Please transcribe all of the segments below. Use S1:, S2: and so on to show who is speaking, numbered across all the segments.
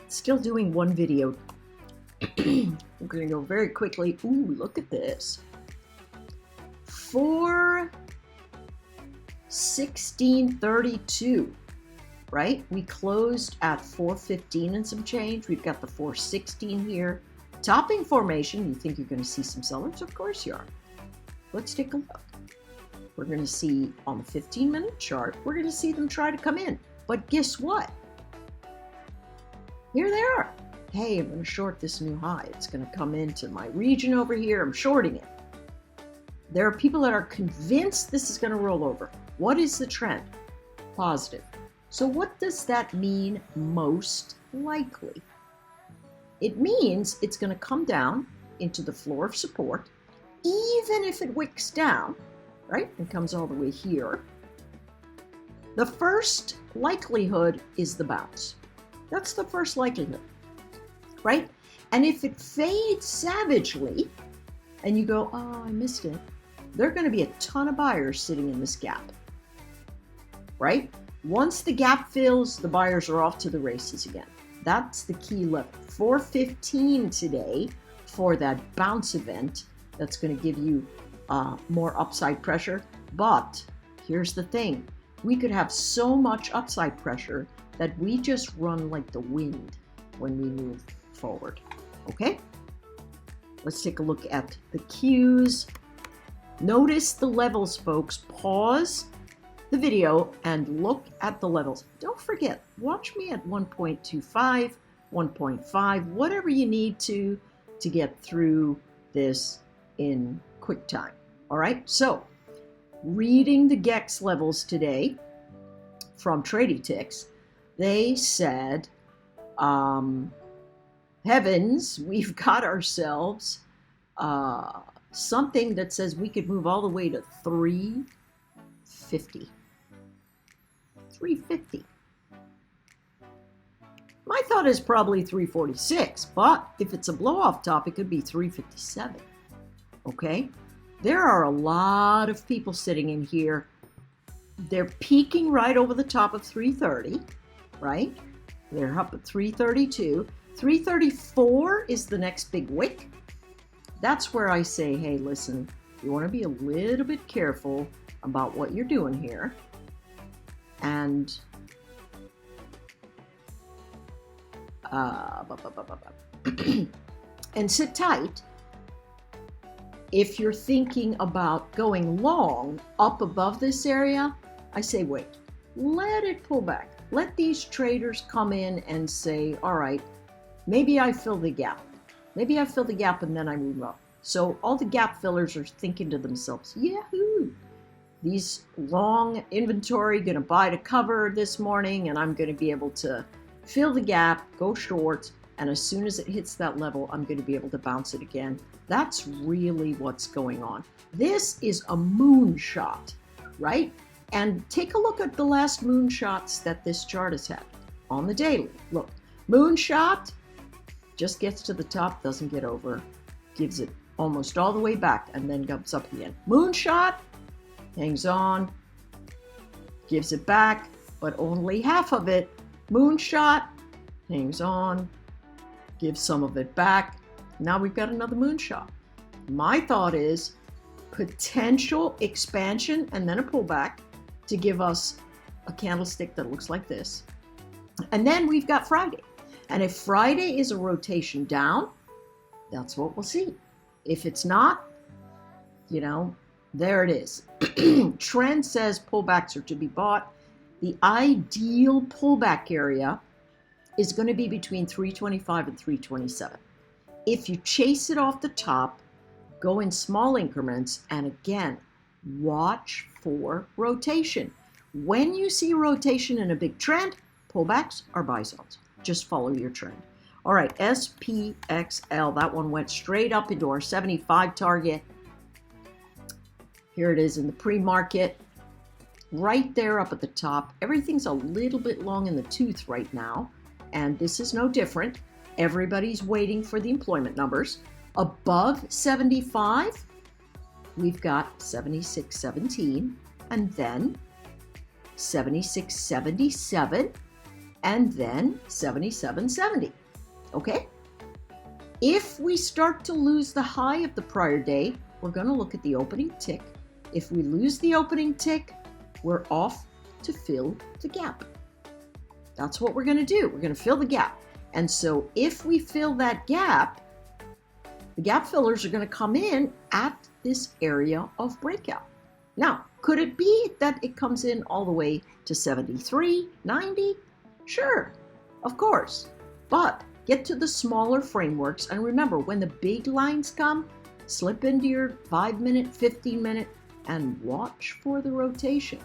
S1: Still doing one video. We're going to go very quickly. Ooh, look at this. 416.32, right? We closed at 415 and some change. We've got the 416 here. Topping formation. You think you're going to see some sellers? Of course you are. Let's take a look. We're going to see on the 15-minute chart, we're going to see them try to come in. But guess what? Here they are. Hey, I'm going to short this new high. It's going to come into my region over here. I'm shorting it. There are people that are convinced this is going to roll over. What is the trend? Positive. So what does that mean most likely? It means it's going to come down into the floor of support, even if it wicks down, right? It comes all the way here. The first likelihood is the bounce. That's the first likelihood, right? And if it fades savagely and you go, oh, I missed it, there are going to be a ton of buyers sitting in this gap, right? Once the gap fills, the buyers are off to the races again. That's the key level. 415 today for that bounce event. That's going to give you more upside pressure. But here's the thing. We could have so much upside pressure that we just run like the wind when we move forward. Okay? Let's take a look at the cues. Notice the levels, folks. Pause the video and look at the levels. Don't forget, watch me at 1.25, 1.5, whatever you need to get through this in quick time. All right? So, reading the GEX levels today from TradyTix, they said, heavens, we've got ourselves something that says we could move all the way to 350. 350. My thought is probably 346, but if it's a blow-off top, it could be 357. Okay? There are a lot of people sitting in here. They're peaking right over the top of 330, right? They're up at 332. 334 is the next big wick. That's where I say, hey, listen, you want to be a little bit careful about what you're doing here. And and sit tight. If you're thinking about going long up above this area, I say wait. Let it pull back. Let these traders come in and say, all right, maybe I fill the gap. Maybe I fill the gap and then I move up. So all the gap fillers are thinking to themselves, yahoo! These long inventory going to buy to cover this morning and I'm going to be able to fill the gap, go short, and as soon as it hits that level, I'm going to be able to bounce it again. That's really what's going on. This is a moonshot, right? And take a look at the last moonshots that this chart has had on the daily. Look, moonshot just gets to the top, doesn't get over, gives it almost all the way back, and then comes up again. Moonshot hangs on, gives it back, but only half of it. Moonshot hangs on, gives some of it back. Now we've got another moonshot. My thought is potential expansion and then a pullback to give us a candlestick that looks like this. And then we've got Friday. And if Friday is a rotation down, that's what we'll see. If it's not, you know, there it is. Trend says pullbacks are to be bought. The ideal pullback area is going to be between 325 and 327. If you chase it off the top, go in small increments, and again, watch for rotation. When you see rotation in a big trend, pullbacks are buy zones. Just follow your trend. All right, SPXL, that one went straight up into our 75 target. Here it is in the pre-market, right there up at the top. Everything's a little bit long in the tooth right now, and this is no different. Everybody's waiting for the employment numbers. Above 75, we've got 76.17, and then 76.77, and then 77.70. Okay? If we start to lose the high of the prior day, we're going to look at the opening tick. If we lose the opening tick, we're off to fill the gap. That's what we're going to do. We're going to fill the gap. And so if we fill that gap, the gap fillers are going to come in at this area of breakout. Now, could it be that it comes in all the way to 73, 90? Sure, of course. But get to the smaller frameworks, and remember, when the big lines come, slip into your 5-minute, 15-minute, and watch for the rotation.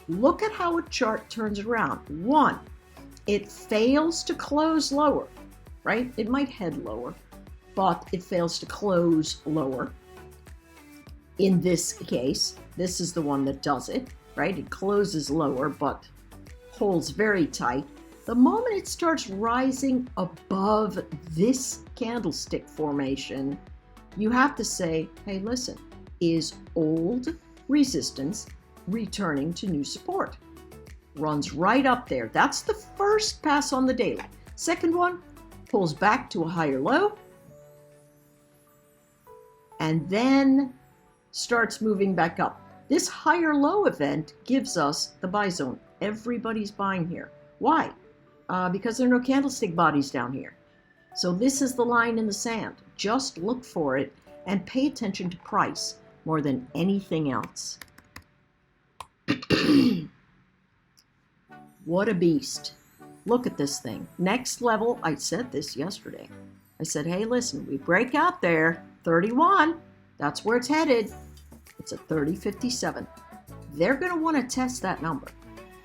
S1: Look at how a chart turns around. 1, it fails to close lower, right? It might head lower, but it fails to close lower. In this case, this is the one that does it, right? It closes lower, but holds very tight. The moment it starts rising above this candlestick formation, you have to say, hey, listen, is old resistance returning to new support? Runs right up there. That's the first pass on the daily. Second one, pulls back to a higher low, and then starts moving back up. This higher low event gives us the buy zone. Everybody's buying here. Why? Because there are no candlestick bodies down here. So this is the line in the sand. Just look for it and pay attention to price more than anything else. What a beast. Look at this thing. Next level, I said this yesterday. I said, hey, listen, we break out there, 31. That's where it's headed. It's at 30.57. They're going to want to test that number.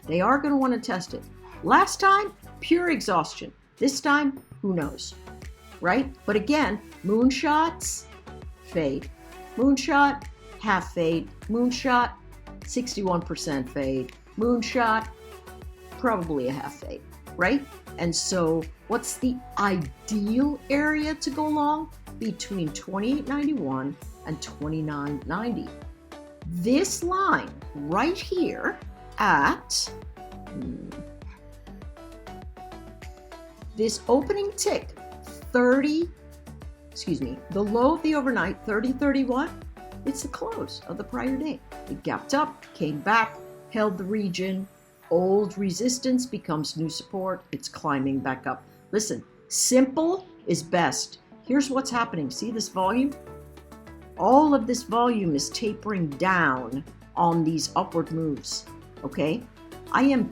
S1: They are going to want to test it. Last time, pure exhaustion. This time, who knows, right? But again, moonshots, fade. Moonshot, half fade. Moonshot, 61% fade. Moonshot, probably a half fade, right? And so what's the ideal area to go long? Between 28.91 and 29.90. This line right here at this opening tick, the low of the overnight, 30.31, it's the close of the prior day. It gapped up, came back, held the region. Old resistance becomes new support. It's climbing back up. Listen, simple is best. Here's what's happening. See this volume? All of this volume is tapering down on these upward moves, okay? I am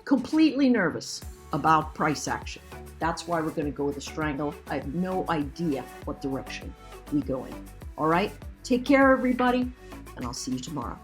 S1: completely nervous about price action. That's why we're going to go with a strangle. I have no idea what direction we go in. All right? Take care, everybody, and I'll see you tomorrow.